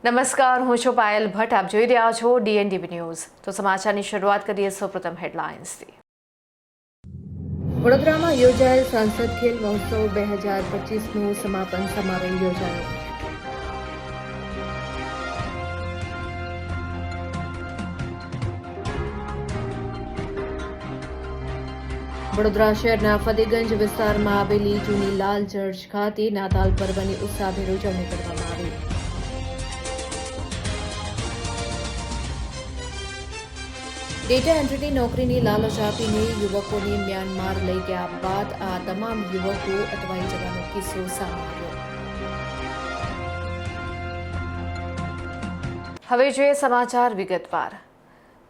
નમસ્કાર, હું છું પાયલ ભટ્ટ. આપ જોઈ રહ્યા છો DNDB ન્યૂઝ. તો સમાચારની શરૂઆત કરીએ સૌપ્રથમ હેડલાઇન્સથી. વડોદરામાં યોજાયેલ સાંસદ ખેલ મહોત્સવ 2025નું સમાપન સમારોહ યોજાયો. વડોદરા શહેરના ફતેગંજ વિસ્તારમાં આવેલી જૂની લાલ ચર્ચ ખાતે નાતાલ પર્વની ઉત્સાહભેર ઉજવણી કરવામાં આવી. ડેટા એન્ટ્રીની નોકરીની લાલચ આપીને યુવકોને મ્યાનમાર લઈ ગયા બાદ આ તમામ યુવકો અટવાઈ જવાનો કિસ્સો સામે આવ્યો. હવે જોઈએ સમાચાર વિગતવાર.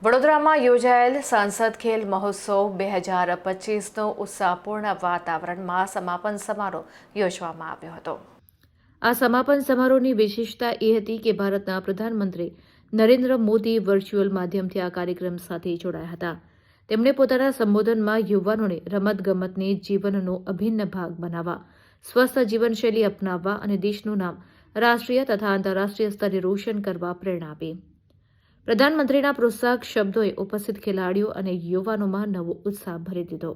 વડોદરામાં યોજાયેલ સાંસદ ખેલ મહોત્સવ 2025નો ઉત્સાહપૂર્ણ વાતાવરણમાં સમાપન સમારોહ યોજવામાં આવ્યો હતો. આ સમાપન સમારોહની વિશેષતા એ હતી કે ભારતના પ્રધાનમંત્રી નરેન્દ્ર મોદી વર્ચ્યુઅલ માધ્યમથી આ કાર્યક્રમ સાથે જોડાયા હતા. તેમણે પોતાના સંબોધનમાં યુવાનોને રમતગમતને જીવનનો અભિન્ન ભાગ બનાવવા, સ્વસ્થ જીવનશૈલી અપનાવવા અને દેશનું નામ રાષ્ટ્રીય તથા આંતરરાષ્ટ્રીય સ્તરે રોશન કરવા પ્રેરણા આપી. પ્રધાનમંત્રીના પ્રોત્સાહક શબ્દોએ ઉપસ્થિત ખેલાડીઓ અને યુવાનોમાં નવો ઉત્સાહ ભરી દીધો.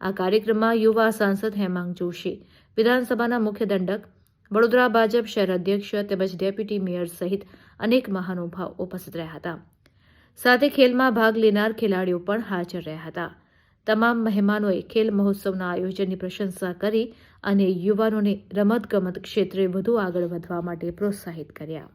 આ કાર્યક્રમમાં યુવા સાંસદ હેમાંગ જોશી, વિધાનસભાના મુખ્ય દંડક, વડોદરા ભાજપ શહેર અધ્યક્ષ તેમજ ડેપ્યુટી મેયર સહિત અનેક મહાનુભાવ ઉપસ્થિત રહ્યા હતા. સાથે ખેલમાં ભાગ લેનાર ખેલાડીઓ પણ હાજર રહ્યા હતા. તમામ મહેમાનોએ ખેલ મહોત્સવના આયોજનની પ્રશંસા કરી અને યુવાનોને રમતગમત ક્ષેત્રે વધુ આગળ વધવા માટે પ્રોત્સાહિત કર્યા.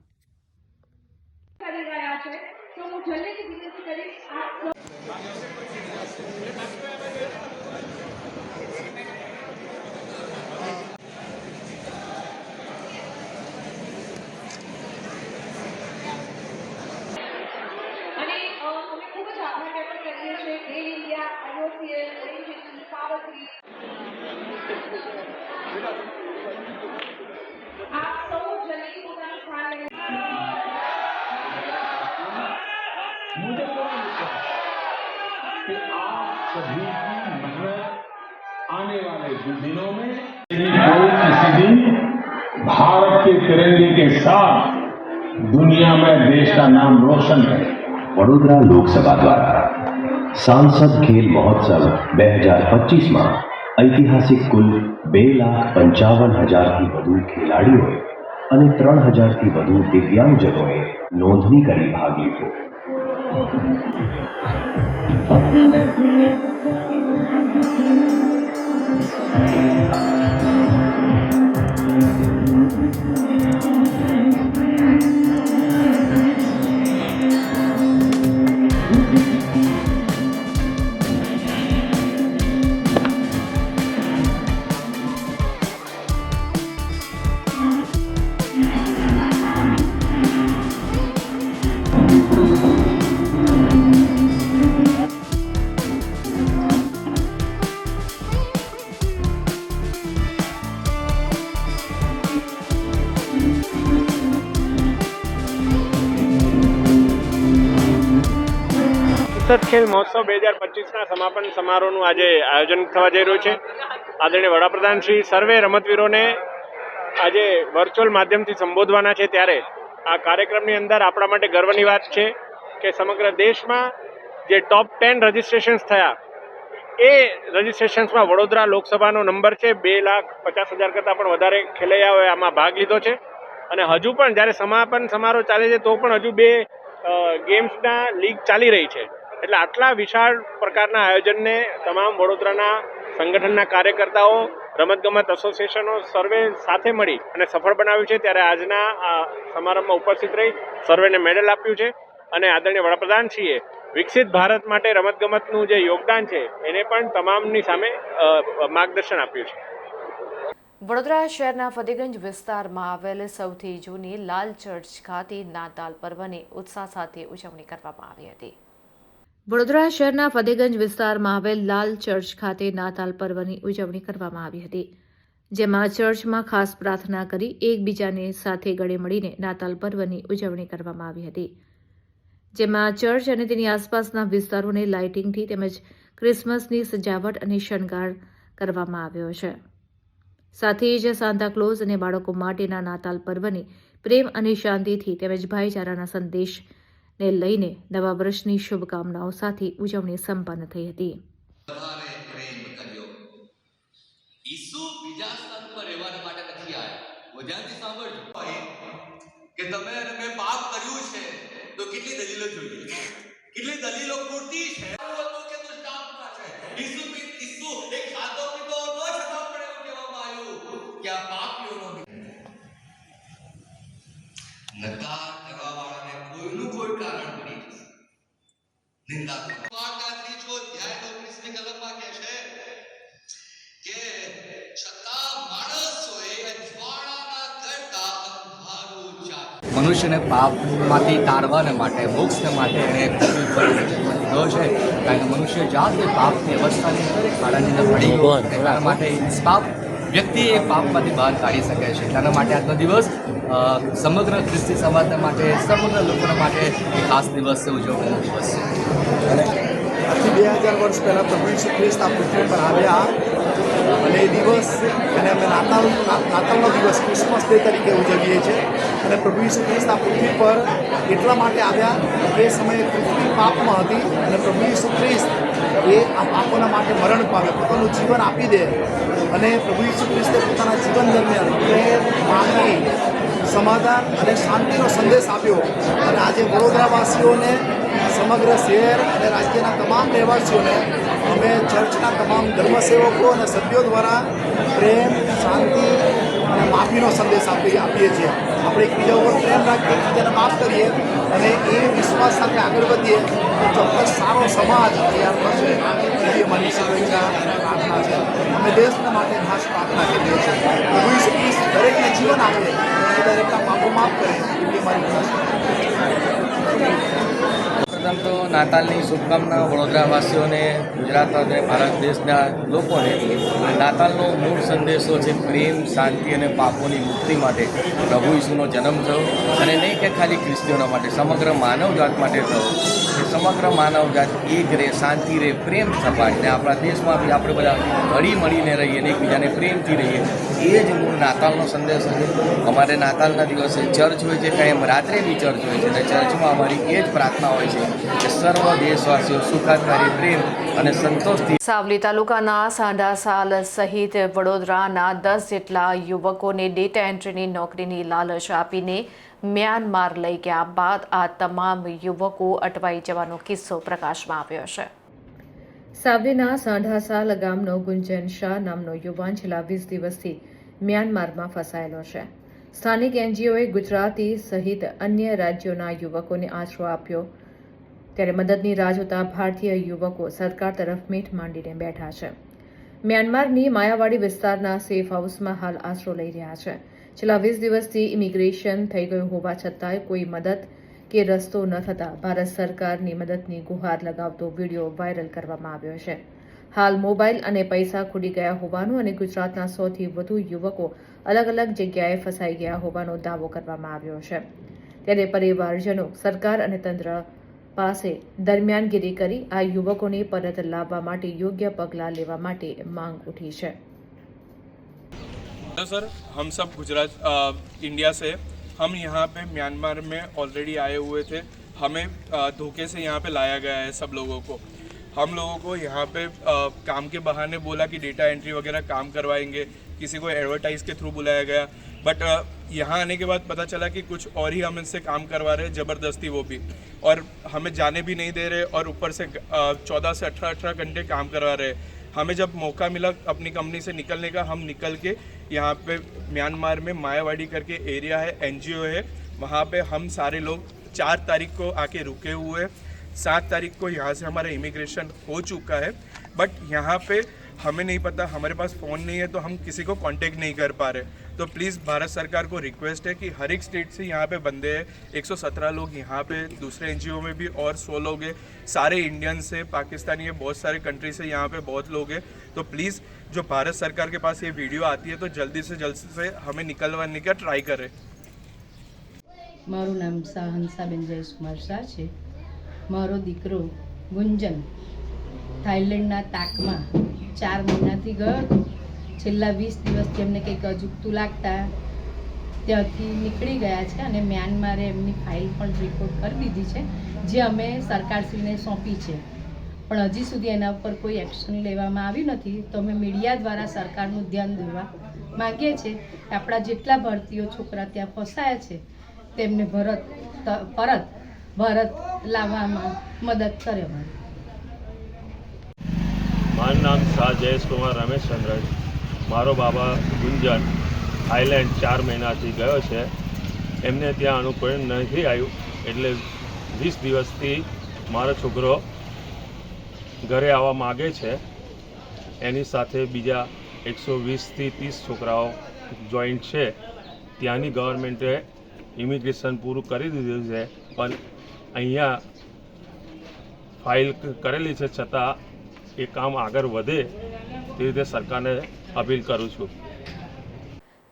कि आप सभी की मेहनत आने वाले दिनों में किसी दिन भारत के तिरंगे के साथ दुनिया में देश का नाम रोशन करे. वडोदरा લોકસભા દ્વારા સાંસદ ખેલ મહોત્સવ 2025માં ઐતિહાસિક કુલ 2,55,000થી વધુ ખેલાડીઓએ અને 3,000થી વધુ દિવ્યાંગજનોએ નોંધણી કરી ભાગ લીધો. સાંસદ ખેલ મહોત્સવ 2025ના સમાપન સમારોહનું આજે આયોજન થવા જઈ રહ્યું છે. આદરણીય વડાપ્રધાન શ્રી સર્વે રમતવીરોને આજે વર્ચ્યુઅલ માધ્યમથી સંબોધવાના છે, ત્યારે આ કાર્યક્રમની અંદર આપણા માટે ગર્વની વાત છે કે સમગ્ર દેશમાં જે ટોપ 10 રજિસ્ટ્રેશન્સ થયા એ રજિસ્ટ્રેશન્સમાં વડોદરા લોકસભાનો નંબર છે. 2,50,000 કરતાં પણ વધારે ખેલૈયાઓએ આમાં ભાગ લીધો છે. અને હજુ પણ જ્યારે સમાપન સમારોહ ચાલે છે તો પણ હજુ 2 ગેમ્સના લીગ ચાલી રહી છે. એટલે આટલા વિશાળ પ્રકારના આયોજનને તમામ વડોદરાના સંગઠનના કાર્યકર્તાઓ, રમતગમત એસોસિએશનો સર્વે સાથે મળી અને સફળ બનાવ્યું છે. ત્યારે આજના આ સમારંભમાં ઉપસ્થિત રહી સર્વેને મેડલ આપ્યું છે અને આદરણીય વડાપ્રધાનશ્રીએ વિકસિત ભારત માટે રમતગમતનું જે યોગદાન છે એને પણ તમામની સામે માર્ગદર્શન આપ્યું છે. વડોદરા શહેરના ફતેગંજ વિસ્તારમાં આવેલ સૌથી જૂની લાલ ચર્ચ ખાતે નાતાલ પર્વની ઉત્સાહ સાથે ઉજવણી કરવામાં આવી હતી. વડોદરા શહેરના ફતેગંજ વિસ્તારમાં આવેલ લાલ ચર્ચ ખાતે નાતાલ પર્વની ઉજવણી કરવામાં આવી હતી, જેમાં ચર્ચમાં ખાસ પ્રાર્થના કરી એકબીજાને સાથે ગળે મળીને નાતાલ પર્વની ઉજવણી કરવામાં આવી હતી, જેમાં ચર્ચ અને તેની આસપાસના વિસ્તારોને લાઇટિંગથી તેમજ ક્રિસમસની સજાવટ અને શણગાર કરવામાં આવ્યો છે. સાથે જ સાન્તા ક્લોઝ અને બાળકો માટેના નાતાલ પર્વની પ્રેમ અને શાંતિથી તેમજ ભાઈચારાના સંદેશને લઈને નવા વર્ષની શુભકામનાઓ સાથે ઉજવણી સંપન્ન થઈ હતી. વધારે પ્રેમ કર્યો. ઈસુ બીજા સ્થાન પર રહેવા માટે નથી આવ્યા. ધ્યાનથી સાંભળજો કે તમે અને મેં પાપ કર્યું છે તો કેટલી દલીલો જોઈએ, કેટલી દલીલો પૂરતી છે કે દુષ્ટાત્મા છે. ઈસુ એક ખાતો પીતો હતો છતાં પણ એવું કહેવામાં આવ્યું કે આ પાપીઓનો નકાર કરવા વાળાને કોઈનું કોઈ કારણ મળી જશે. નિંદા વાર્તા 3 અધ્યાય 19ની કલમમાં કહે છે કે છતાં માણસોએ અજવાળાના કરતા અંધારું ચાલ્યું. મનુષ્યને પાપમાંથી તારવાને માટે, મોક્ષને માટે એને પૃથ્વી પર લીધો છે. કારણ કે મનુષ્ય જાતે પાપની અવસ્થાની અંદર ખાડાની અંદર પડી ગયો. એટલા માટે પાપ વ્યક્તિ એ પાપમાંથી બહાર કાઢી શકે છે. એટલા માટે આજનો દિવસ સમગ્ર ખ્રિસ્તી સમાજના માટે, સમગ્ર લોકોના માટે એક ખાસ દિવસ છે, ઉજવણીનો દિવસ છે. આજથી 2000 વર્ષ પહેલાં પ્રભુ ઈસુ ખ્રિસ્ત આ પૃથ્વી પર આવ્યા અને એ દિવસ અને અમે નાતાલનો દિવસ ક્રિસમસ ડે તરીકે ઉજવીએ છીએ. અને પ્રભુ ઈસુ ખ્રિસ્ત આ પૃથ્વી પર એટલા માટે આવ્યા એ સમયે પૃથ્વી પાપમાં હતી અને પ્રભુ ઈસુ ખ્રિસ્ત એ આ પાપોના માટે મરણ પામે, પોતાનું જીવન આપી દે. અને પ્રભુ ઈસુ ખ્રિસ્તે પોતાના જીવન દરમિયાન પ્રેમ, માગણી, સમાધાન અને શાંતિનો સંદેશ આપ્યો. અને આજે વડોદરાવાસીઓને, સમગ્ર શહેર અને રાજ્યના તમામ રહેવાસીઓને અમે ચર્ચના તમામ ધર્મસેવકો અને સભ્યો દ્વારા પ્રેમ, શાંતિ અને માફીનો સંદેશ આપીએ છીએ. આપણે એકબીજા ઉપર પ્રેમ રાખીએ, એકબીજાને માફ કરીએ અને એ વિશ્વાસ સાથે આગળ વધીએ તો ચોક્કસ સારો સમાજ તૈયાર થશે. એવી અમારી શુભેચ્છા અને પ્રાર્થના છે. અમે દેશના માટે ખાસ પ્રાર્થના કરીએ છીએ. પ્રભુ ઈસુ ખ્રિસ્ત દરેકને જીવન આપે અને દરેકના પાપો માફ કરે, એવી અમારી ખાસ પ્રથમ તો નાતાલની શુભકામના વડોદરાવાસીઓને, ગુજરાત અને ભારત દેશના લોકોને. નાતાલનો મૂળ સંદેશો છે પ્રેમ, શાંતિ અને પાપોની મુક્તિ માટે પ્રભુ ઈસુનો જન્મ થયો. અને નહીં કે ખાલી ખ્રિસ્તીઓના માટે, સમગ્ર માનવજાત માટે થયો. કે સમગ્ર માનવજાત એક રહે, શાંતિ રહે, પ્રેમ સપાટ. ને આપણા દેશમાં બી આપણે બધા હળી મળીને રહીએ અને એકબીજાને પ્રેમથી રહીએ. એ જ મૂળ નાતાલનો સંદેશ છે. અમારે નાતાલના દિવસે ચર્ચ હોય છે, કાંઈ રાત્રે બી ચર્ચ હોય છે. અને ચર્ચમાં અમારી એ જ પ્રાર્થના હોય છે કે સર્વ દેશવાસીઓ સુખાકારી, પ્રેમ અને સંતોષથી. સાવલી તાલુકાના સાંઢાસાલ સહિત વડોદરાના 10 જેટલા યુવકોને ડેટા એન્ટ્રીની નોકરીની લાલચ આપીને મ્યાનમાર લઈ ગયા બાદ આ તમામ યુવકો અટવાઈ જવાનો કિસ્સો પ્રકાશમાં આવ્યો છે. સાવલીના સાંઢાસાલ ગામનો ગુંજન શાહ નામનો યુવાન છેલ્લા 20 દિવસથી મ્યાનમારમાં ફસાયેલો છે. સ્થાનિક એનજીઓએ ગુજરાતી સહિત અન્ય રાજ્યોના યુવકોને આશરો આપ્યો, ત્યારે મદદની રાહ જોતા ભારતીય યુવકો સરકાર તરફ મીઠ માંડીને બેઠા છે. મ્યાનમારની માયાવાડી વિસ્તારના સેફ હાઉસમાં હાલ આશરો લઈ રહ્યા છે. છેલ્લા 20 દિવસથી ઇમિગ્રેશન થઈ ગયું હોવા છતાંય કોઈ મદદ કે રસ્તો ન થતાં ભારત સરકારની મદદની ગુહાર લગાવતો વિડીયો વાયરલ કરવામાં આવ્યો છે. હાલ મોબાઈલ અને પૈસા ખૂટી ગયા હોવાનું અને ગુજરાતના 100થી વધુ યુવકો અલગ અલગ જગ્યાએ ફસાઈ ગયા હોવાનો દાવો કરવામાં આવ્યો છે. ત્યારે પરિવારજનો સરકાર અને તંત્ર પાસે દરમિયાનગીરી કરી આ યુવકોને પરત લાવવા માટે યોગ્ય પગલાં લેવા માટે માંગ ઉઠી છે. सर, हम सब गुजरात इंडिया से हम यहाँ पे म्यांमार में ऑलरेडी आए हुए थे. हमें धोखे से यहाँ पे लाया गया है सब लोगों को. हम लोगों को यहाँ पे काम के बहाने बोला कि डेटा एंट्री वगैरह काम करवाएंगे, किसी को एडवर्टाइज के थ्रू बुलाया गया. बट यहाँ आने के बाद पता चला कि कुछ और ही हम इनसे काम करवा रहे हैं, ज़बरदस्ती वो भी, और हमें जाने भी नहीं दे रहे और ऊपर से 14 से 18 घंटे काम करवा रहे हैं. हमें जब मौका मिला अपनी कंपनी से निकलने का, हम निकल के यहाँ पे म्यांमार में मायावाड़ी करके एरिया है, एनजीओ है, वहाँ पे हम सारे लोग 4 तारीख को आके रुके हुए हैं. 7 तारीख को यहाँ से हमारा इमिग्रेशन हो चुका है. बट यहाँ पे हमें नहीं पता, हमारे पास फ़ोन नहीं है तो हम किसी को कांटेक्ट नहीं कर पा रहे. तो प्लीज़ भारत सरकार को रिक्वेस्ट है कि हर एक स्टेट से यहाँ पे बंदे हैं. 117 लोग यहाँ पे, दूसरे एनजीओ में भी और 100 लोग हैं. सारे इंडियन से, पाकिस्तानी है, बहुत सारे कंट्री से यहाँ पे बहुत लोग हैं. तो प्लीज़ जो भारत सरकार के पास ये वीडियो आती है तो जल्दी से हमें निकलवाने का ट्राई करें. મારું નામ શાહ હંસાબેન જયકુમાર શાહ છે. મારો દીકરો ગુંજન થાઈલેન્ડના તાકમાં 4 મહિનાથી ગયો હતો. છેલ્લા 20 દિવસથી એમને કંઈક અજુગતું લાગતા ત્યાંથી નીકળી ગયા છે અને મ્યાનમારે એમની ફાઇલ પણ રિપોર્ટ કરી દીધી છે, જે અમે સરકારશ્રીને સોંપી છે. પણ હજી સુધી એના ઉપર કોઈ એક્શન લેવામાં આવ્યું નથી. તો અમે મીડિયા દ્વારા સરકારનું ધ્યાન દોરવા માગીએ છીએ કે આપણા જેટલા ભારતીય છોકરા ત્યાં ફસાયા છે તેમને પરત ભારત લાવવામાં મદદ કરે. મારું નામ શાહ જયેશ કુમાર રમેશચંદ્ર. મારો બાબા ગુંજન થાઈલેન્ડ 4 મહિનાથી ગયો છે. એમને ત્યાં અનુકૂળ નથી આવ્યું, એટલે 20 દિવસથી મારો છોકરો ઘરે આવવા માગે છે. એની સાથે બીજા 120થી 30 છોકરાઓ જોઈન્ટ છે. ત્યાંની ગવર્મેન્ટે ઇમિગ્રેશન પૂરું કરી દીધું છે, પણ અહીંયા ફાઇલ કરેલી છે, છતાં એ કામ આગળ વધે તે રીતે સરકારને અપીલ કરું છું.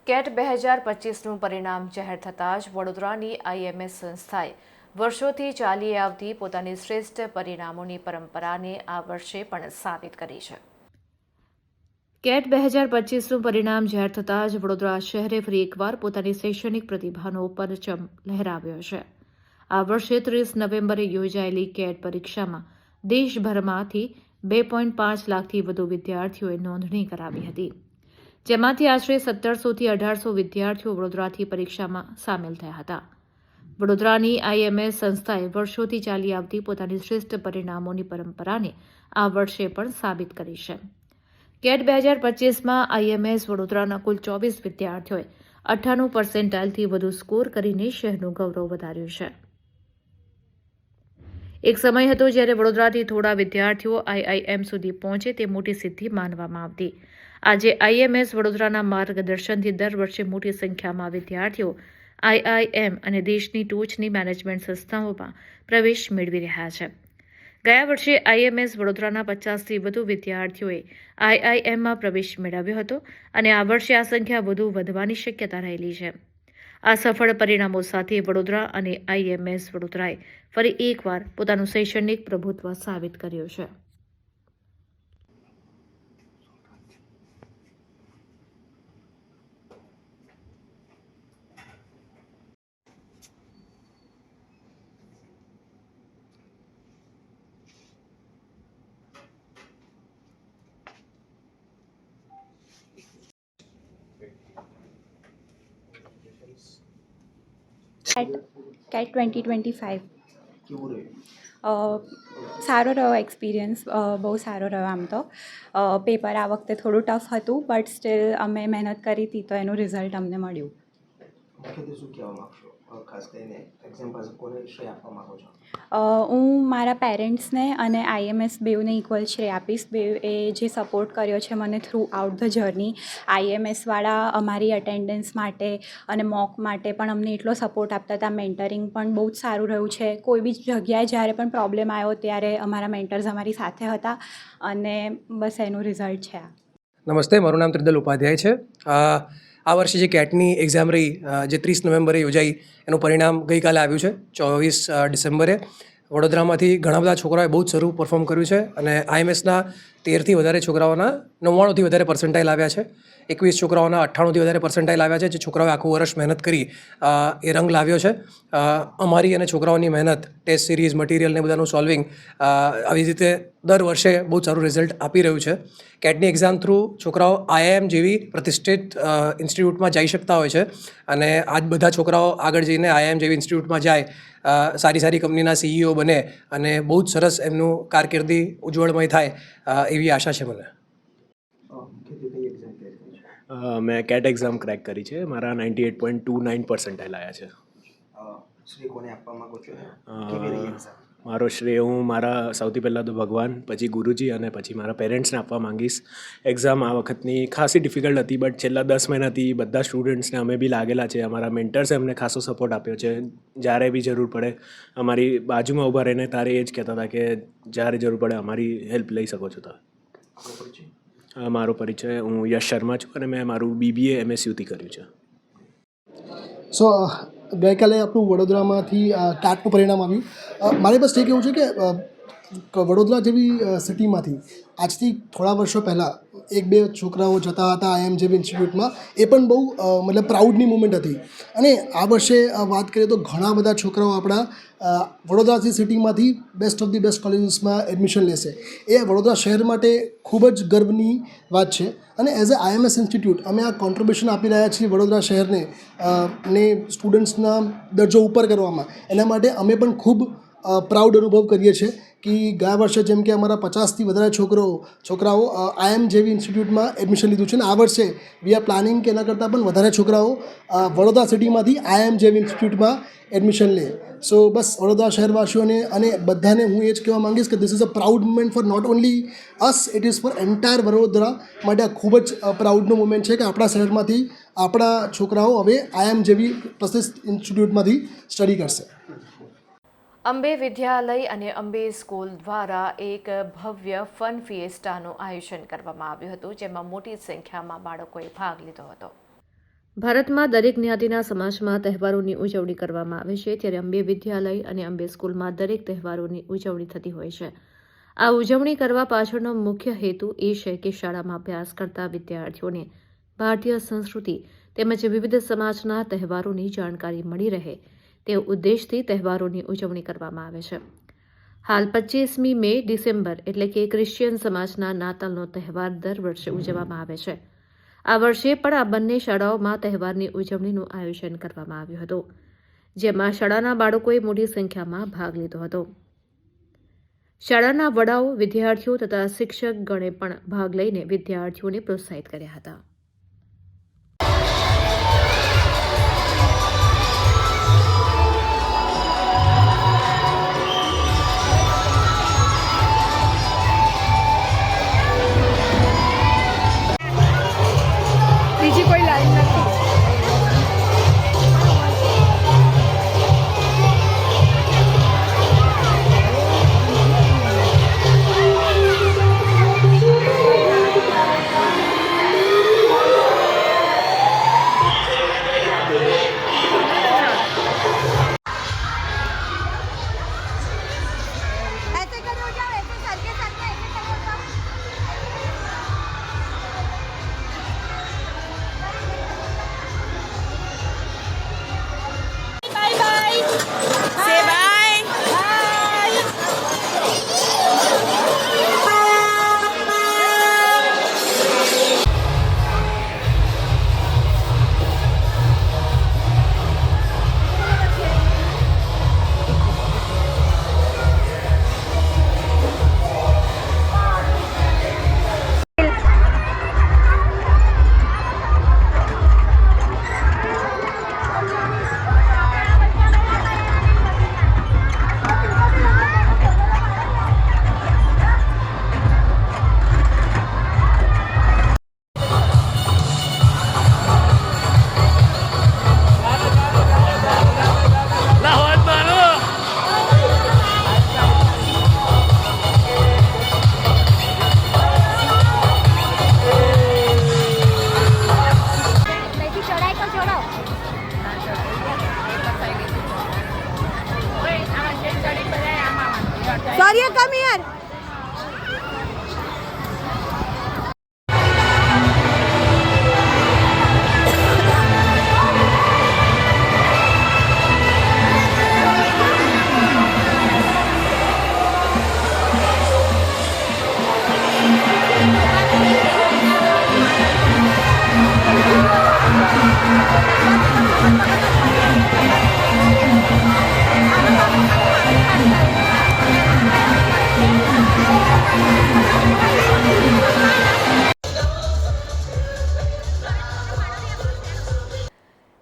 કેટ 2025નું પરિણામ જાહેર થતાં જ વડોદરાની IMS સંસ્થાએ વર્ષોથી ચાલી આવતી પોતાની શ્રેષ્ઠ પરિણામોની પરંપરાને આ વર્ષે પણ સાબિત કરી છે. કેટ 2025નું પરિણામ જાહેર થતાં જ વડોદરા શહેરે ફરી એકવાર પોતાની શૈક્ષણિક પ્રતિભાનો પરચમ લહેરાવ્યો છે. આ વર્ષે 30 નવેમ્બરે યોજાયેલી કેટ પરીક્ષામાં દેશભરમાંથી 2.5 લાખથી વધુ વિદ્યાર્થીઓએ નોંધણી કરાવી હતી, જેમાંથી આશરે 1700થી 1800 વિદ્યાર્થીઓ વડોદરાથી પરીક્ષામાં સામેલ થયા હતા. વડોદરાની IMS સંસ્થાએ વર્ષોથી ચાલી આવતી પોતાની શ્રેષ્ઠ પરિણામોની પરંપરાને આ વર્ષે પણ સાબિત કરી છે. કેટ 2025માં IMS વડોદરાના કુલ 24 વિદ્યાર્થીઓએ 98% વધુ સ્કોર કરીને શહેરનું ગૌરવ વધાર્યું છે. એક સમય હતો જ્યારે વડોદરાથી થોડા વિદ્યાર્થીઓ IIM સુધી પહોંચે તે મોટી સિદ્ધિ માનવામાં આવતી. આજે IMS વડોદરાના માર્ગદર્શનથી દર વર્ષે મોટી સંખ્યામાં વિદ્યાર્થીઓ IIM અને દેશની ટોચની મેનેજમેન્ટ સંસ્થાઓમાં પ્રવેશ મેળવી રહ્યા છે. ગયા વર્ષે IMS વડોદરાના 50થી વધુ વિદ્યાર્થીઓએ IIMમાં પ્રવેશ મેળવ્યો હતો અને આ વર્ષે આ સંખ્યા વધુ વધવાની શક્યતા રહેલી છે. આ સફળ પરિણામો સાથે વડોદરા અને IMS વડોદરાએ ફરી એકવાર પોતાનું શૈક્ષણિક પ્રભુત્વ સાબિત કર્યું છે. કેટ 2025 સારો રહ્યો એક્સપિરિયન્સ, બહુ સારો રહ્યો. આમ તો પેપર આ વખતે થોડું ટફ હતું, બટ સ્ટીલ અમે મહેનત કરી હતી તો એનું રિઝલ્ટ અમને મળ્યું. હું મારા પેરેન્ટ્સને અને IMS બેઉને ઇક્વલ શ્રેય આપીશ. એ જે સપોર્ટ કર્યો છે મને થ્રુ આઉટ ધ જર્ની. IMSવાળા અમારી અટેન્ડન્સ માટે અને મોક માટે પણ અમને એટલો સપોર્ટ આપતા હતા. મેન્ટરિંગ પણ બહુ જ સારું રહ્યું છે. કોઈ બી જગ્યાએ જ્યારે પણ પ્રોબ્લેમ આવ્યો ત્યારે અમારા મેન્ટર્સ અમારી સાથે હતા અને બસ એનું રિઝલ્ટ છે. નમસ્તે, મારું નામ ત્રિદલ ઉપાધ્યાય છે. આ વર્ષે જે કેટની એક્ઝામ રહી, જે 30 નવેમ્બરે યોજાઈ, એનું પરિણામ ગઈકાલે આવ્યું છે 24 ડિસેમ્બરે. વડોદરામાંથી ઘણા બધા છોકરાઓએ બહુ જ સારું પરફોર્મ કર્યું છે અને IMSના 13થી વધારે છોકરાઓના 99થી વધારે પર્સન્ટાઇલ આવ્યા છે. 21 છોકરાઓના 98થી વધારે પર્સન્ટાઇલ આવ્યા છે. જે છોકરાઓએ આખું વર્ષ મહેનત કરી એ રંગ લાવ્યો છે. અમારી અને છોકરાઓની મહેનત, ટેસ્ટ સિરીઝ, મટીરિયલ ને બધાનું સોલ્વિંગ આવી રીતે દર વર્ષે બહુ સારું રિઝલ્ટ આપી રહ્યું છે. કેટની એક્ઝામ થ્રુ છોકરાઓ IIM જેવી પ્રતિષ્ઠિત ઇન્સ્ટિટ્યૂટમાં જઈ શકતા હોય છે અને આજ બધા છોકરાઓ આગળ જઈને IIM જેવી ઇન્સ્ટિટ્યૂટમાં જાય, સારી સારી કંપનીના CEO બને અને બહુ જ સરસ એમનું કારકિર્દી ઉજ્જવળમય થાય એવી આશા છે મને. મેં કેટ એક્ઝામ ક્રેક કરી છે. મારા 98.29 પર્સન્ટાઇલ આવ્યા છે. મારો શ્રેય હું મારા સૌથી પહેલાં તો ભગવાન, પછી ગુરુજી અને પછી મારા પેરેન્ટ્સને આપવા માંગીશ. એક્ઝામ આ વખતની ખાસી ડિફિકલ્ટ હતી, બટ છેલ્લા 10 મહિનાથી બધા સ્ટુડન્ટ્સને અમે બી લાગેલા છે. અમારા મેન્ટર્સે અમને ખાસો સપોર્ટ આપ્યો છે. જ્યારે બી જરૂર પડે અમારી બાજુમાં ઊભા રહીને તારે એ જ કહેતા હતા કે જ્યારે જરૂર પડે અમારી હેલ્પ લઈ શકો છો તમે. મારો પરિચય, હું યશ શર્મા છું અને મેં મારું BBA MSUથી કર્યું છે. સો ગઈકાલે આપણું વડોદરામાંથી કેટનું પરિણામ આવ્યું. મારી બસ એ કહેવું છે કે વડોદરા જેવી સિટીમાંથી આજથી થોડા વર્ષો પહેલાં 1-2 છોકરાઓ જતા હતા આઈએમ જેવી ઇન્સ્ટિટ્યૂટમાં, એ પણ બહુ મતલબ પ્રાઉડની મુમેન્ટ હતી. અને આ વર્ષે વાત કરીએ તો ઘણા બધા છોકરાઓ આપણા વડોદરાથી સિટીમાંથી બેસ્ટ ઓફ ધી બેસ્ટ કોલેજીસમાં એડમિશન લેશે. એ વડોદરા શહેર માટે ખૂબ જ ગર્વની વાત છે. અને એઝ અ આઈએમએસ ઇન્સ્ટિટ્યૂટ અમે આ કોન્ટ્રીબ્યુશન આપી રહ્યા છીએ વડોદરા શહેરને ને સ્ટુડન્ટ્સના દરજ્જો ઉપર કરવામાં. એના માટે અમે પણ ખૂબ પ્રાઉડ અનુભવ કરીએ છીએ કે ગયા વર્ષે જેમ કે અમારા 50થી વધારે છોકરાઓ આઈએમ જેવી ઇન્સ્ટિટ્યૂટમાં એડમિશન લીધું છે. અને આ વર્ષે વી આર પ્લાનિંગ કે એના કરતાં પણ વધારે છોકરાઓ વડોદરા સિટીમાંથી આઈએમ જેવી ઇન્સ્ટિટ્યૂટમાં એડમિશન લે. સો બસ વડોદરા શહેરવાસીઓને અને બધાને હું એ જ કહેવા માંગીશ કે this is a proud moment for not only us, it is for entire Vadodara માટે આ ખૂબ જ પ્રાઉડનો મુમેન્ટ છે કે આપણા શહેરમાંથી આપણા છોકરાઓ હવે આઈએમ જેવી પ્રતિષ્ઠિત ઇન્સ્ટિટ્યૂટમાંથી સ્ટડી કરશે. અંબે વિદ્યાલય અને અંબે સ્કૂલ દ્વારા એક ભવ્ય ફન ફિએસ્ટાનું આયોજન કરવામાં આવ્યું હતું, જેમાં મોટી સંખ્યામાં બાળકોએ ભાગ લીધો હતો. ભારતમાં દરેક જ્ઞાતિના સમાજમાં તહેવારોની ઉજવણી કરવામાં આવે છે, ત્યારે અંબે વિદ્યાલય અને અંબે સ્કૂલમાં દરેક તહેવારોની ઉજવણી થતી હોય છે. આ ઉજવણી કરવા પાછળનો મુખ્ય હેતુ એ છે કે શાળામાં અભ્યાસ કરતા વિદ્યાર્થીઓને ભારતીય સંસ્કૃતિ તેમજ વિવિધ સમાજના તહેવારોની જાણકારી મળી રહે તે ઉદ્દેશથી તહેવારોની ઉજવણી કરવામાં આવે છે. હાલ 25મી મે ડિસેમ્બર એટલે કે ક્રિશ્ચિયન સમાજના નાતાલનો તહેવાર દર વર્ષે ઉજવવામાં આવે છે. આ વર્ષે પણ આ બંને શાળાઓમાં તહેવારની ઉજવણીનું આયોજન કરવામાં આવ્યું હતું, જેમાં શાળાના બાળકોએ મોટી સંખ્યામાં ભાગ લીધો હતો. શાળાના વડાઓ, વિદ્યાર્થીઓ તથા શિક્ષકગણે પણ ભાગ લઈને વિદ્યાર્થીઓને પ્રોત્સાહિત કર્યા હતા. બીજી કોઈ લાઈન નથી. Sorry, come here.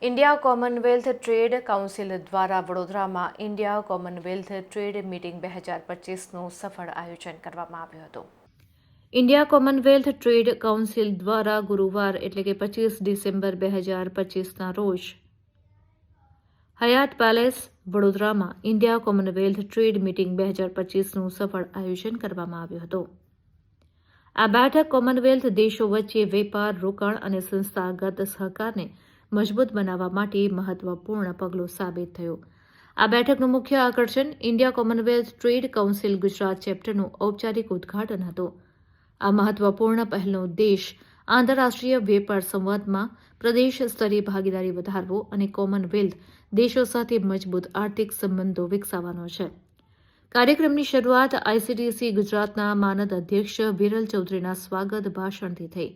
India Commonwealth trade council દ્વારા વડોદરામાં ઇન્ડિયા કોમનવેલ્થ ટ્રેડ મીટિંગ 2025નું સફળ આયોજન કરવામાં આવ્યું હતું. ઇન્ડિયા કોમનવેલ્થ ટ્રેડ કાઉન્સિલ દ્વારા ગુરુવાર એટલે કે 25 ડિસેમ્બર 2025ના રોજ હયાત પેલેસ વડોદરામાં ઇન્ડિયા કોમનવેલ્થ ટ્રેડ મીટિંગ 2025નું સફળ આયોજન કરવામાં આવ્યું હતું. આ બેઠક કોમનવેલ્થ દેશો વચ્ચે વેપાર, રોકાણ અને સંસ્થાગત સહકારને મજબૂત બનાવવા માટે મહત્વપૂર્ણ પગલું સાબિત થયું. આ બેઠકનું મુખ્ય આકર્ષણ India Commonwealth trade council Gujarat ચેપ્ટરનું ઔપચારિક ઉદ્ઘાટન હતું. આ મહત્વપૂર્ણ પહેલનો ઉદ્દેશ આંતરરાષ્ટ્રીય વેપાર સંવાદમાં પ્રદેશ સ્તરીય ભાગીદારી વધારવો અને કોમનવેલ્થ દેશો સાથે મજબૂત આર્થિક સંબંધો વિકસાવવાનો છે. કાર્યક્રમની શરૂઆત આઈસીટીસી ગુજરાતના માનદ અધ્યક્ષ વિરલ ચૌધરીના સ્વાગત ભાષણથી થઈ.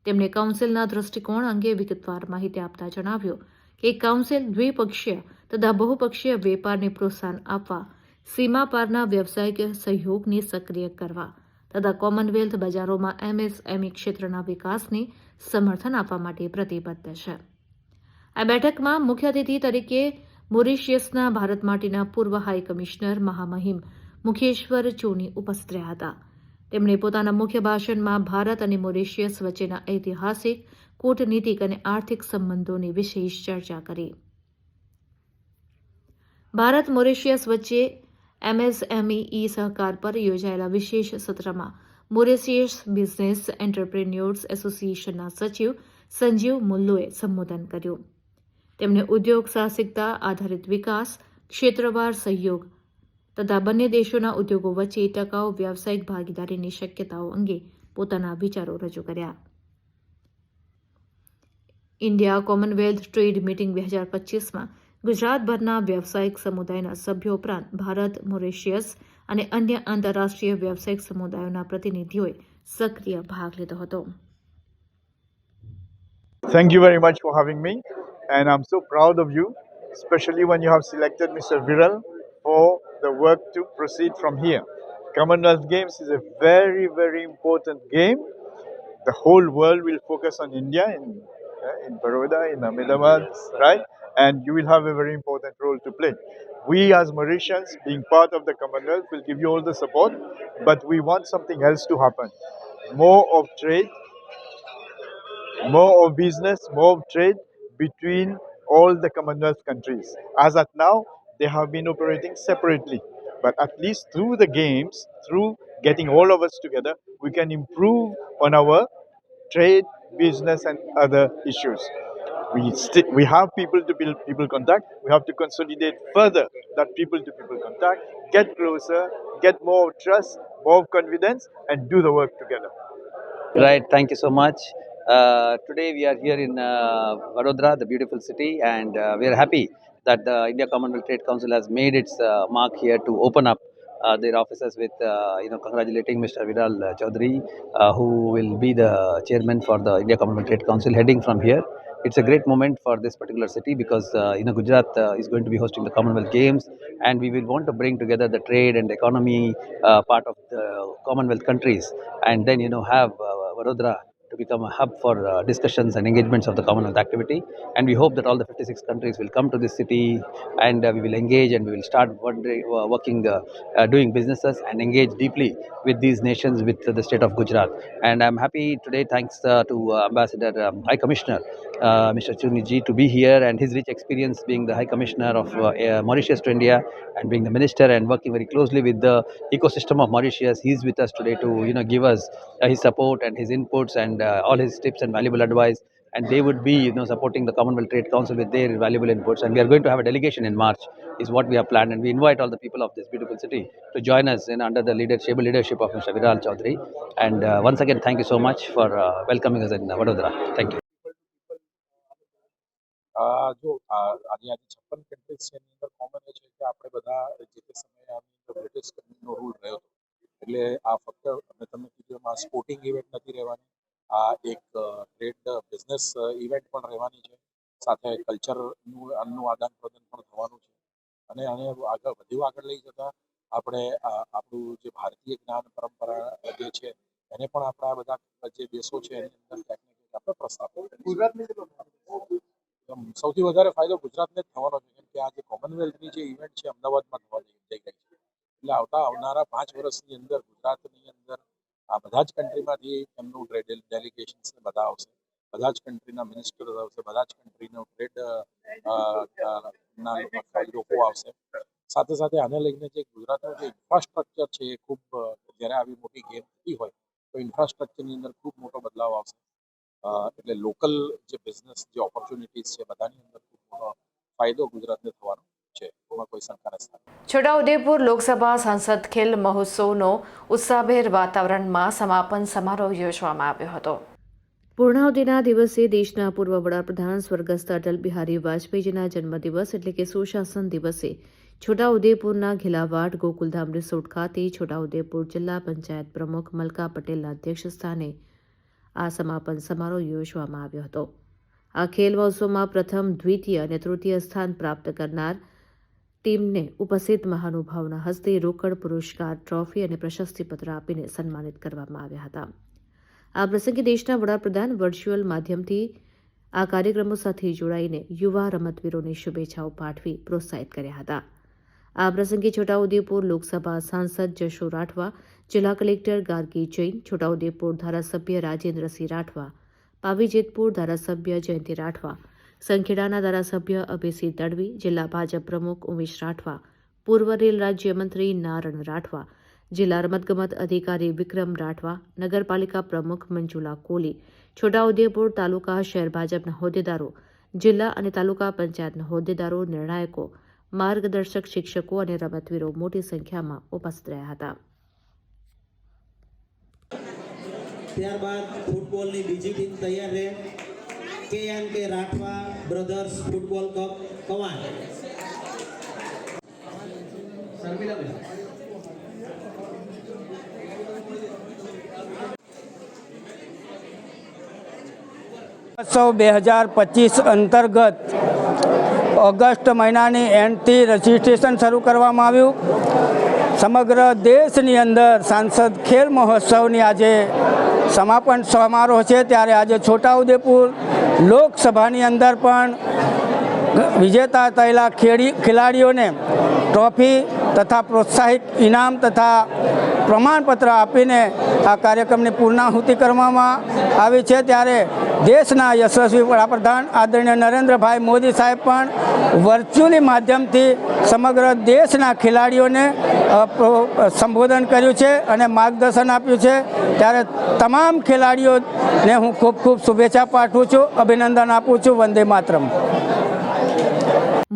તેમણે કાઉન્સિલના દૃષ્ટિકોણ અંગે વિગતવાર માહિતી આપતા જણાવ્યું કે કાઉન્સિલ દ્વિપક્ષીય તથા બહુપક્ષીય વેપારને પ્રોત્સાહન આપવા, સીમા પારના વ્યવસાયિક સહયોગને સક્રિય કરવા તથા કોમનવેલ્થ બજારોમાં એમએસએમઈ ક્ષેત્રના વિકાસને સમર્થન આપવા માટે પ્રતિબદ્ધ છે. આ બેઠકમાં મુખ્ય અતિથિ તરીકે મોરિશિયસના ભારત માટેના પૂર્વ હાઈ કમિશનર મહામહિમ મુખેશ્વર ચોની ઉપસ્થિત રહ્યા હતા. તેમણે પોતાના મુખ્ય ભાષણમાં ભારત અને મોરિશિયસ વચ્ચેના ઐતિહાસિક, કૂટનીતિક અને આર્થિક સંબંધોની વિશેષ ચર્ચા કરી. ભારત મોરિશિયસ વચ્ચે એમએસએમઈ સહકાર પર યોજાયેલા વિશેષ સત્રમાં મોરિશિયસ બિઝનેસ એન્ટરપ્રેન્યોર્સ એસોસિએશનના સચિવ સંજીવ મુલ્લોએ સંબોધન કર્યું. તેમણે ઉદ્યોગ સાહસિકતા આધારિત વિકાસ, ક્ષેત્રવાર સહયોગ તથા બંને દેશોના ઉદ્યોગો વચ્ચે ટકાઉ વ્યાવસાયિક ભાગીદારીની શક્યતાઓ અંગે પોતાના વિચારો રજૂ કર્યા. ઇન્ડિયા કોમનવેલ્થ ટ્રેડ મીટિંગ 2025માં ગુજરાતભરના વ્યવસાયિક સમુદાયના સભ્યો ઉપરાંત ભારત, મોરિશિયસ અને અન્ય આંતરરાષ્ટ્રીય વ્યવસાયિક સમુદાયોના પ્રતિનિધિઓએ સક્રિય ભાગ લીધો હતો. Thank you very much for having me, and I'm so proud of you, especially when you have selected Mr. Viral for the work to proceed from here. Commonwealth Games is a very, very important game. The whole world will focus on India in Baroda, in Ahmedabad, right? And you will have a very important role to play. We as Mauritians, being part of the Commonwealth, will give you all the support, but we want something else to happen. More of trade, more of business, more of trade between all the Commonwealth countries. As at now, they have been operating separately. But at least through the games, through getting all of us together, we can improve on our trade, business and other issues. We have people to people contact. We have to consolidate further that people to people contact, get closer, get more trust, more confidence and do the work together. Right, thank you so much. Today we are here in Vadodara, the beautiful city, and we are happy that the India Commonwealth Trade Council has made its mark here to open up their offices with, congratulating Mr. Viral Chaudhary, who will be the chairman for the India Commonwealth Trade Council heading from here. It's a great moment for this particular city because, Gujarat is going to be hosting the Commonwealth Games, and we will want to bring together the trade and economy part of the Commonwealth countries, and then, have Vadodara to become a hub for discussions and engagements of the Commonwealth activity. And we hope that all the 56 countries will come to this city, and we will engage and we will start working, doing businesses and engage deeply with these nations, with the state of Gujarat. And I'm happy today, thanks to Ambassador High Commissioner Mr. Chuni ji to be here, and his rich experience being the High Commissioner of Mauritius to India and being the minister and working very closely with the ecosystem of Mauritius. He's with us today to give us his support and his inputs and all his tips and valuable advice, and they would be supporting the Commonwealth Trade Council with their valuable inputs. And we are going to have a delegation in March is what we have planned, and we invite all the people of this beautiful city to join us under the leadership of Mr. Viral Chaudhary. And once again, thank you so much for welcoming us in Vadodara. Thank you. જો આજે 56 countries છે એની અંદર common એ છે કે આપણે બધા જે તે સમયે આની અંદર બ્રિટિશ કંપનીનો રૂલ રહ્યો હતો, એટલે આ ફક્ત મેં તમને કીધું એમ આ સ્પોર્ટિંગ ઇવેન્ટ નથી રહેવાની, આ એક ટ્રેડ બિઝનેસ ઇવેન્ટ પણ રહેવાની છે, સાથે કલ્ચરનું આદાન પ્રદાન પણ થવાનું છે. અને આને આગળ લઈ જતાં આપણે આપણું જે ભારતીય જ્ઞાન પરંપરા જે છે એને પણ આપણા બધા જે દેશો છે એની અંદર ક્યાંક ને ક્યાંક આપણે પ્રસ્થાપિત ગુજરાતની સૌથી વધારે ફાયદો ગુજરાતને જ થવાનો છે, કેમ કે આ જે કોમનવેલ્થની જે ઇવેન્ટ છે અમદાવાદમાં થવા જઈ રહી છે. એટલે આવનારા 5 વર્ષની અંદર ગુજરાતની અંદર આ બધા જ કન્ટ્રીમાંથી એમનું ટ્રેડ ડેલિગેશન્સ બધા આવશે, બધા જ કન્ટ્રીના મિનિસ્ટર્સ આવશે, બધા જ કન્ટ્રીનો ટ્રેડ ના લોકો આવશે. સાથે સાથે આને લઈને જે ગુજરાતનું જે ઇન્ફ્રાસ્ટ્રક્ચર છે એ ખૂબ, જ્યારે આવી મોટી ગેમ થતી હોય તો ઇન્ફ્રાસ્ટ્રક્ચરની અંદર ખૂબ મોટો બદલાવ આવશે. એટલે લોકલ જે બિઝનેસ જે ઓપોર્ચ્યુનિટીઝ છે બધાની અંદર ખૂબ મોટો ફાયદો ગુજરાતને થવાનો છે, એમાં કોઈ શંકા નથી. છોટાઉદેપુર લોકસભા સાંસદ ખેલ મહોત્સવનો ઉત્સાહભેર વાતાવરણમાં સમાપન સમારોહ યોજવામાં આવ્યો હતો. પૂર્ણાહુતિના દિવસે દેશના પૂર્વ વડાપ્રધાન સ્વર્ગસ્થ અટલ બિહારી વાજપેયીજીના જન્મદિવસ એટલે કે સુશાસન દિવસે છોટાઉદેપુરના ઘેલાવાડ ગોકુલધામ રિસોર્ટ ખાતે છોટાઉદેપુર જિલ્લા પંચાયત પ્રમુખ મલકા પટેલના અધ્યક્ષસ્થાને આ સમાપન સમારોહ યોજવામાં આવ્યો હતો. આ ખેલ મહોત્સવમાં પ્રથમ, દ્વિતીય અને તૃતીય સ્થાન પ્રાપ્ત કરનાર ટીમને ઉપસ્થિત મહાનુભાવોના હસ્તે રોકડ પુરસ્કાર, ટ્રોફી અને પ્રશસ્તિપત્ર આપીને સન્માનિત કરવામાં આવ્યા હતા. આ પ્રસંગે દેશના વડાપ્રધાન વર્ચ્યુઅલ માધ્યમથી આ કાર્યક્રમો સાથે જોડાઈને યુવા રમતવીરોને શુભેચ્છાઓ પાઠવી પ્રોત્સાહિત કર્યા હતા. આ પ્રસંગે છોટાઉદેપુર લોકસભા સાંસદ જશો રાઠવા, જિલ્લા કલેક્ટર ગાર્ગી જૈન, છોટાઉદેપુર ધારાસભ્ય રાજેન્દ્રસિંહ રાઠવા, પાવીજેતપુર ધારાસભ્ય જયંતિ રાઠવા, સંખેડાના ધારાસભ્ય અભયસિંહ તડવી, જિલ્લા ભાજપ પ્રમુખ ઉમેશ રાઠવા, પૂર્વ રેલ રાજ્યમંત્રી નારણ રાઠવા, જિલ્લા રમતગમત અધિકારી વિક્રમ રાઠવા, નગરપાલિકા પ્રમુખ મંજુલા કોલી, છોટાઉદેપુર તાલુકા શહેર ભાજપના હોદ્દેદારો, જિલ્લા અને તાલુકા પંચાયતના હોદ્દેદારો, નિર્ણાયકો, માર્ગદર્શક શિક્ષકો અને રમતવીરો મોટી સંખ્યામાં ઉપસ્થિત રહ્યા હતા. ત્યારબાદ ફૂટબોલની બીજી ટીમ તૈયાર રહે. કે Rathwa brothers football cup Kavant. મહોત્સવ 2025 અંતર્ગત ઓગસ્ટ મહિનાની એન્ડથી રજીસ્ટ્રેશન શરૂ કરવામાં આવ્યું. સમગ્ર દેશની અંદર સાંસદ ખેલ મહોત્સવની આજે સમાપન સમારોહ છે, ત્યારે આજે છોટાઉદેપુર લોકસભાની અંદર પણ વિજેતા થયેલા ખેલાડીઓને ટ્રોફી તથા પ્રોત્સાહિત ઇનામ તથા પ્રમાણપત્ર આપીને આ કાર્યક્રમની પૂર્ણાહુતિ કરવામાં આવી છે. ત્યારે દેશના યશસ્વી વડાપ્રધાન આદરણીય નરેન્દ્રભાઈ મોદી સાહેબ પણ વર્ચ્યુઅલી માધ્યમથી સમગ્ર દેશના ખેલાડીઓને સંબોધન કર્યું છે અને માર્ગદર્શન આપ્યું છે. ત્યારે તમામ ખેલાડીઓને હું ખૂબ ખૂબ શુભેચ્છા પાઠવું છું, અભિનંદન આપું છું. વંદે માતરમ.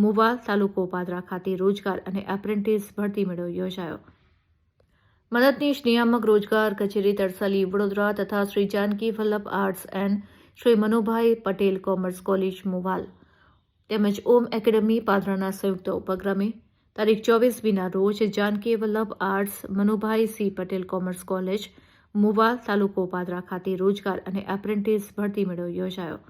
મુવાલ તાલુકો પાદરા ખાતે રોજગાર અને એપ્રેન્ટિસ ભરતી મેળો યોજાયો. મદદનીશ નિયામક રોજગાર કચેરી તરસાલી વડોદરા તથા Shri Janaki Vallabh arts and Shri Manubhai Patel commerce college Muval તેમજ ઓમ એકેડમી પાદરાના સંયુક્ત ઉપક્રમે તારીખ 24 રોજ Janaki Vallabh arts Manubhai C Patel commerce college Muval તાલુકો પાદરા ખાતે રોજગાર અને એપ્રેન્ટિસ ભરતી મેળો યોજાયો.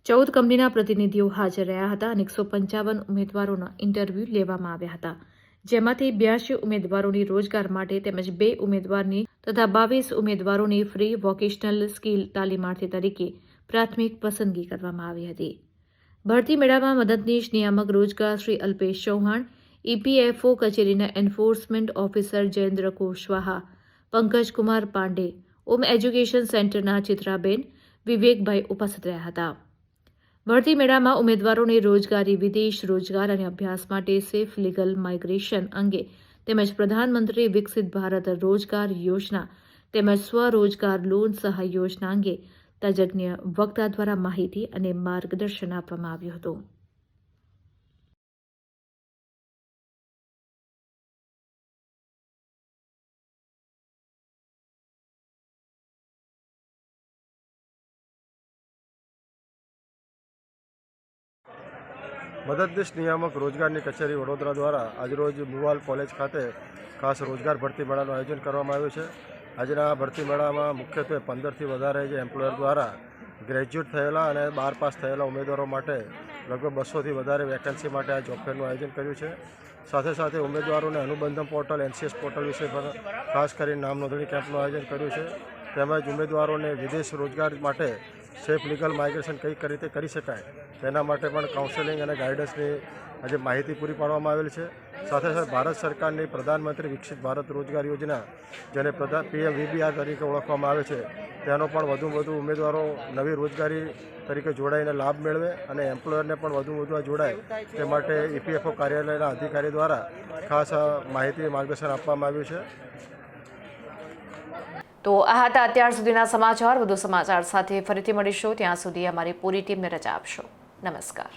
14 કંપનીના પ્રતિનિધિઓ હાજર રહ્યા હતા અને 155 ઉમેદવારોના ઇન્ટરવ્યૂ લેવામાં આવ્યા હતા, જેમાંથી 82 ઉમેદવારોની રોજગાર માટે તેમજ 2 ઉમેદવારની તથા 22 ઉમેદવારોની ફ્રી વોકેશનલ સ્કિલ તાલીમાર્થી તરીકે પ્રાથમિક પસંદગી કરવામાં આવી હતી. ભરતી મેળામાં મદદનીશ નિયામક રોજગાર શ્રી અલ્પેશ ચૌહાણ, ઇપીએફઓ કચેરીના એન્ફોર્સમેન્ટ ઓફિસર જયેન્દ્ર કુશવાહા, પંકજકુમાર પાંડે, ઓમ એજ્યુકેશન સેન્ટરના ચિત્રાબેન, વિવેકભાઈ ઉપસ્થિત રહ્યા હતા. ભરતી મેળામાં ઉમેદવારોને રોજગારી, વિદેશ રોજગાર અને અભ્યાસ માટે સેફ લીગલ માઇગ્રેશન અંગે તેમજ પ્રધાનમંત્રી વિકસિત ભારત રોજગાર યોજના તેમજ સ્વરોજગાર લોન સહાય યોજના અંગે તજજ્ઞ વક્તા દ્વારા માહિતી અને માર્ગદર્શન આપવામાં આવ્યું હતું. મદદનીશ નિયામક રોજગારની કચેરી વડોદરા દ્વારા આજરોજ મુવાલ કોલેજ ખાતે ખાસ રોજગાર ભરતી મેળાનું આયોજન કરવામાં આવ્યું છે. આજના આ ભરતી મેળામાં મુખ્યત્વે 15થી વધારે જે એમ્પ્લોયર દ્વારા ગ્રેજ્યુએટ થયેલા અને 12 પાસ થયેલા ઉમેદવારો માટે લગભગ 200થી વધારે વેકેન્સી માટે આ જોબ ફેરનું આયોજન કર્યું છે. સાથે સાથે ઉમેદવારોને અનુબંધન પોર્ટલ, NCS પોર્ટલ વિશે પણ ખાસ કરીને નામ નોંધણી કેમ્પનું આયોજન કર્યું છે. તેમજ ઉમેદવારોને વિદેશ રોજગાર માટે સેફ લીગલ માઇગ્રેશન કઈ રીતે કરી શકાય તેના માટે પણ કાઉન્સેલિંગ અને ગાઈડન્સની આજે માહિતી પૂરી પાડવામાં આવેલ છે. સાથે સાથે ભારત સરકારની પ્રધાનમંત્રી વિકસિત ભારત રોજગાર યોજના, જેને PMVBR તરીકે ઓળખવામાં આવે છે, તેનો પણ વધુમાં વધુ ઉમેદવારો નવી રોજગારી તરીકે જોડાઈને લાભ મેળવે અને એમ્પ્લોયરને પણ વધુ જોડાય તે માટે EPFO કાર્યાલયના અધિકારી દ્વારા ખાસ માહિતી માર્ગદર્શન આપવામાં આવ્યું છે. તો આ હતા અત્યાર સુધીના સમાચાર. વધુ સમાચાર સાથે ફરીથી મળીશું. ત્યાં સુધી અમારી પૂરી ટીમને રજા આપશો. નમસ્કાર.